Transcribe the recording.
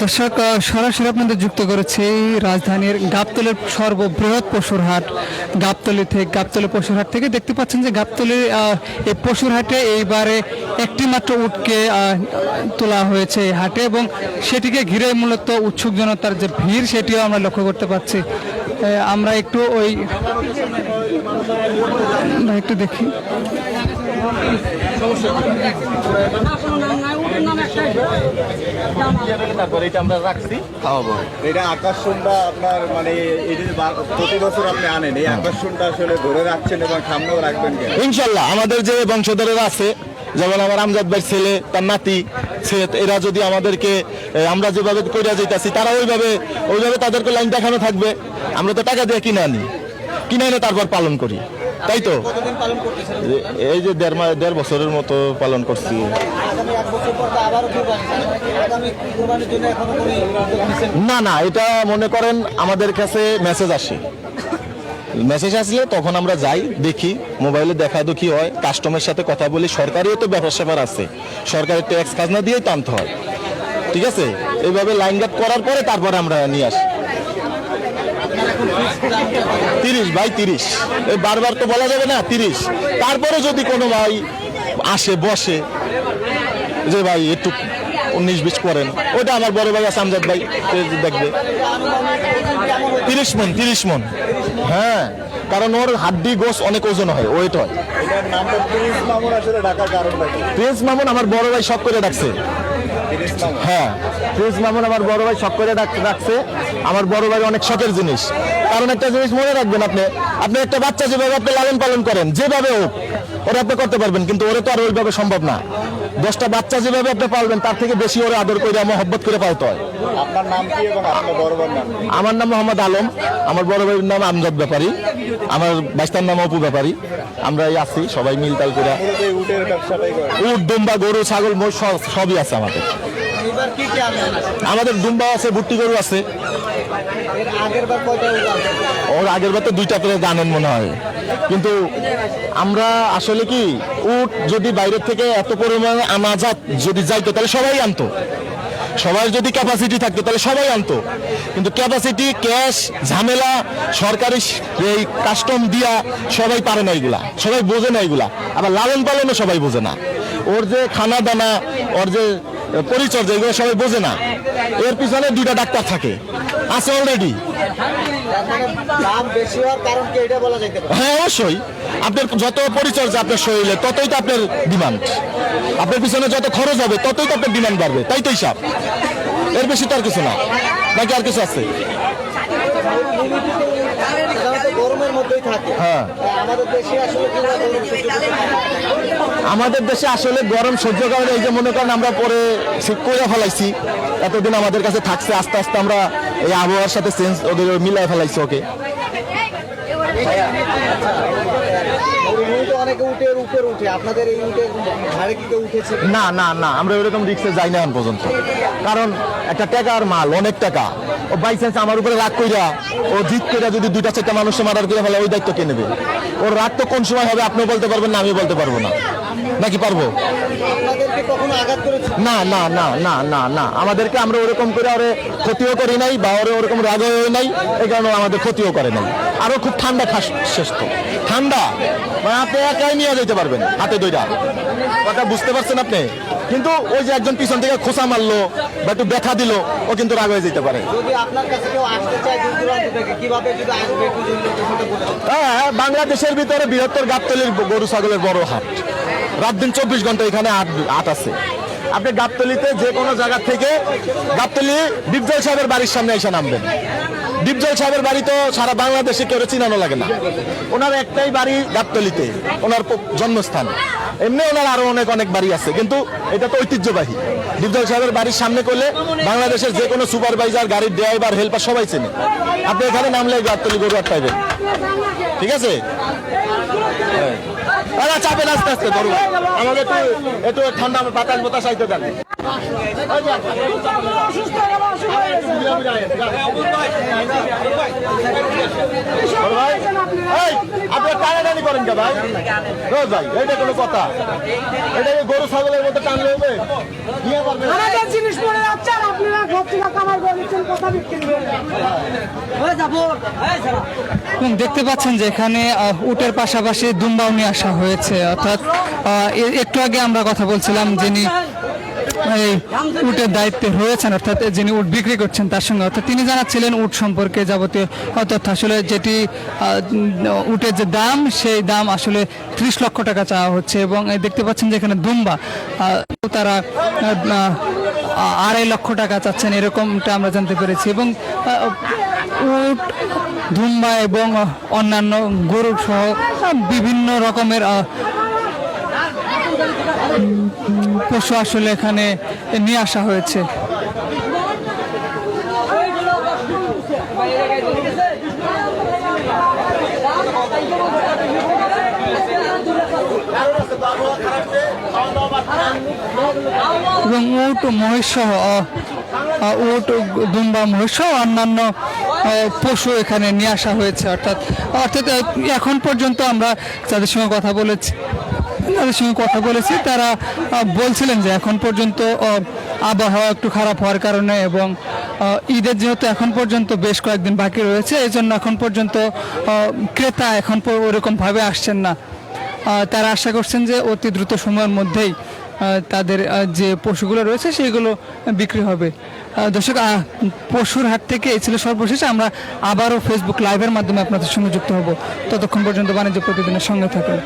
দর্শক সরাসরি আপনাদের যুক্ত করেছে রাজধানীর গাবতলীর সর্ববৃহৎ পশুর হাট গাবতলী পশুর হাট থেকে দেখতে পাচ্ছেন যে গাবতলীর এই পশুর হাটে এইবারে একটি মাত্র উটকে তোলা হয়েছে এই হাটে এবং সেটিকে ঘিরে মূলত উৎসুক জনতার যে ভিড় সেটিও আমরা লক্ষ্য করতে পারছি। আমরা একটু একটু দেখি। তারপরে এটা আমরা রাখছি খাওয়াবো। এটা আকর্ষণটা আপনার মানে এই যে প্রতি বছর আপনি আনেন এই আকর্ষণটা আসলে ধরে রাখছেন এবং সামনেও রাখবেন ইনশাল্লাহ। আমাদের যে বংশধরেরা আছে যেমন আমার আমজাদ ভাই ছেলে তার নাতি এরা যদি আমাদেরকে আমরা যেভাবে কইরা যাইতাছি তারা ওইভাবে তাদেরকে লাইন দেখানো থাকবে। আমরা তো টাকা দিয়ে কিনে এনে তারপর পালন করি, তাই তো। এই যে দেড় বছরের মতো পালন করছি। না এটা মনে করেন আমাদের কাছে মেসেজ আসলে তখন আমরা যাই, দেখি, মোবাইলে দেখা দেখি হয়, কাস্টমারের সাথে কথা বলি। সরকারিও তো ব্যাপার আছে, সরকারের ট্যাক্স খাজনা দিয়েই টানতে হয়, ঠিক আছে। এইভাবে লাইন গার্ড করার পরে তারপরে আমরা নিয়ে আসি। 30 বাই 30, বারবার তো বলা যাবে না 30। তারপরে যদি কোনো ভাই আসে বসে যে ভাই একটু 19-20 করেন, ওটা আমার বড় ভাই আছে আমজাদ ভাই দেখবে। 30 মন, হ্যাঁ, কারণ ওর হাড্ডি গোস অনেক ওজন হয়, ওয়েট হয়। প্রিন্স মামুন আমার বড় ভাই শখ করে ডাকছে। হ্যাঁ, প্রিন্স মামুন আমার বড় ভাই শখ করে রাখছে। আমার বড় ভাই অনেক শখের জিনিস। কারণ একটা জিনিস মনে রাখবেন, আপনি একটা বাচ্চা যেভাবে আপনি লালন পালন করেন, যেভাবে হোক ওরা আপনি করতে পারবেন, কিন্তু ওরা তো আর ওইভাবে সম্ভব না। 10টা বাচ্চা যেভাবে আপনি পালবেন তার থেকে বেশি ওরা আদর করে মহব্বত করে পালতে হয়। আপনার নাম কি এবং আপনার বড় ভাইয়ের নাম? আমার নাম মোহাম্মদ আলম, আমার বড় ভাইয়ের নাম আমজাদ ব্যাপারী, আমার বাইস্তার নাম অপু ব্যাপারী। আমরা এই আছি সবাই মিলতাল করে। উট, দুম্বা, গরু, ছাগল, মোষ সবই আছে আমাদের। আমাদের দুম্বা আছে, ভুট্টি গরু আছে। ওর আগের বার তো 2টা করে জানেন মনে হয়। কিন্তু আমরা আসলে কি উট যদি বাইরের থেকে এত পরিমাণে আনা যদি যাইতো তাহলে সবাই আনতো। সবার যদি ক্যাপাসিটি থাকতো তাহলে সবাই আনতো, কিন্তু ক্যাপাসিটি, ক্যাশ, ঝামেলা, সরকারি এই কাস্টম দিয়া সবাই পারে না এগুলা, সবাই বোঝে না এগুলা। আবার লালন পালনও সবাই বোঝে না। ওর যে খানা দানা, ওর যে পরিচর্যা, এগুলো সবাই বোঝে না। এর পিছনে 2টা ডাক্তার থাকে, আছে অলরেডি। হ্যাঁ, অবশ্যই। আপনার যত পরিচর্যা আপনার শরীরে ততই তো আপনার ডিমান্ড। আপনার পিছনে যত খরচ হবে ততই তো আপনার ডিমান্ড বাড়বে, তাই তো হিসাব। এর বেশি তো আর কিছু না, নাকি আর কিছু আছে? হ্যাঁ, আমাদের দেশে আসলে গরম সহ্য করার, এই যে মনে করেন আমরা পরে করে ফেলাইছি, এতদিন আমাদের কাছে থাকছে, আস্তে আস্তে আমরা এই আবহাওয়ার সাথে চেঞ্জ ওদের মিলাই ফেলাইছি। ওকে, না না না, আমরা ওইরকম রিক্সে যাই না এখন পর্যন্ত। কারণ একটা টাকার মাল, অনেক টাকা। ও বাই চান্স আমার উপরে রাগ কইরা, ও জিত কইরা যদি 2টা-4টা মানুষের মার্ডার করে ফেলে, ওই দায়িত্ব কে নেবে? ওর রাগ তো কোন সময় হবে আপনিও বলতে পারবেন না, আমিও বলতে পারবো না, নাকি পারবো? না না না না না না, আমাদেরকে আমরা ওরকম করে ওরে ক্ষতিও করি নাই, বা ওরে ওরকম রাগ হয়ে নাই, এই কারণে আমাদের ক্ষতিও করে নাই। আরো খুব ঠান্ডা শেষ তো ঠান্ডা, মানে আপনি একাই নিয়ে যেতে পারবেন হাতে 2টা। কথা বুঝতে পারছেন আপনি? কিন্তু ওই যে একজন পিছন থেকে খোঁচা মারলো বা একটু ব্যথা দিল, ও কিন্তু রাগ হয়ে যেতে পারে। হ্যাঁ, বাংলাদেশের ভিতরে বৃহত্তর গাবতলীর গরু ছাগলের বড় হাট। রাত দিন 24 ঘন্টা এখানে হাট আছে। আপনি গাবতলীতে যে কোনো জায়গা থেকে, গাবতলী ডিপজল সাহেবের বাড়ির সামনে এসে নামবেন। ডিপজল সাহেবের বাড়ি তো সারা বাংলাদেশে কেউ চিনানো লাগে না। ওনার একটাই বাড়ি গাবতলীতে, ওনার জন্মস্থান। এমনি ওনার আরো অনেক বাড়ি আছে, কিন্তু এটা তো ঐতিহ্যবাহী। ডিপজল সাহেবের বাড়ির সামনে করলে বাংলাদেশের যে কোনো সুপারভাইজার, গাড়ির ড্রাইভার, হেল্পার সবাই চেনে। আপনি এখানে নামলে গাবতলী গরু হাট পাইবেন, ঠিক আছে? চাপেন আস্তে আস্তে ধরু, আমাদের একটু ঠান্ডা বাতাস আইতে দেন। আপনার টানাটানি করেন কে ভাই? রোজ ভাই, এটা কোনো কথা? এটা গরু ছাগলের মধ্যে টানলে হবে? এবং দেখতে পাচ্ছেন যে এখানে উটের পাশাপাশি দুম্বাও নিয়ে আসা হয়েছে, অর্থাৎ একটু আগে আমরা কথা বলছিলাম যিনি এই উটের দায়িত্বে রয়েছেন, অর্থাৎ যিনি উট বিক্রি করছেন তার সঙ্গে, অর্থাৎ তিনি জানাচ্ছিলেন উট সম্পর্কে যাবতীয় তথ্য। আসলে যেটি উটের যে দাম, সেই দাম আসলে 30 লক্ষ টাকা চাওয়া হচ্ছে, এবং দেখতে পাচ্ছেন যে এখানে দুম্বা তারা 2.5 লক্ষ টাকা চাচ্ছেন, এরকমটা আমরা জানতে পেরেছি। এবং উট, দুম্বা এবং অন্যান্য গরু সহ বিভিন্ন রকমের পশু আসলে এখানে নিয়ে আসা হয়েছে। এবং উট, মহিষ সহ উট, দুম্বা, মহিষ সহ অন্যান্য পশু এখানে নিয়ে আসা হয়েছে। অর্থাৎ এখন পর্যন্ত আমরা যাদের সঙ্গে কথা বলেছি তারা বলছিলেন যে এখন পর্যন্ত আবহাওয়া একটু খারাপ হওয়ার কারণে এবং ঈদের যেহেতু এখন পর্যন্ত বেশ কয়েকদিন বাকি রয়েছে, এই জন্য এখন পর্যন্ত ক্রেতা ওরকমভাবে আসছেন না। তারা আশা করছেন যে অতি দ্রুত সময়ের মধ্যেই তাদের যে পশুগুলো রয়েছে সেইগুলো বিক্রি হবে। দর্শক, পশুর হাট থেকে এই ছিল সর্বশেষ। আমরা আবারও ফেসবুক লাইভের মাধ্যমে আপনাদের সঙ্গে যুক্ত হব। ততক্ষণ পর্যন্ত বাণিজ্য প্রতিদিনের সঙ্গে থাকুন।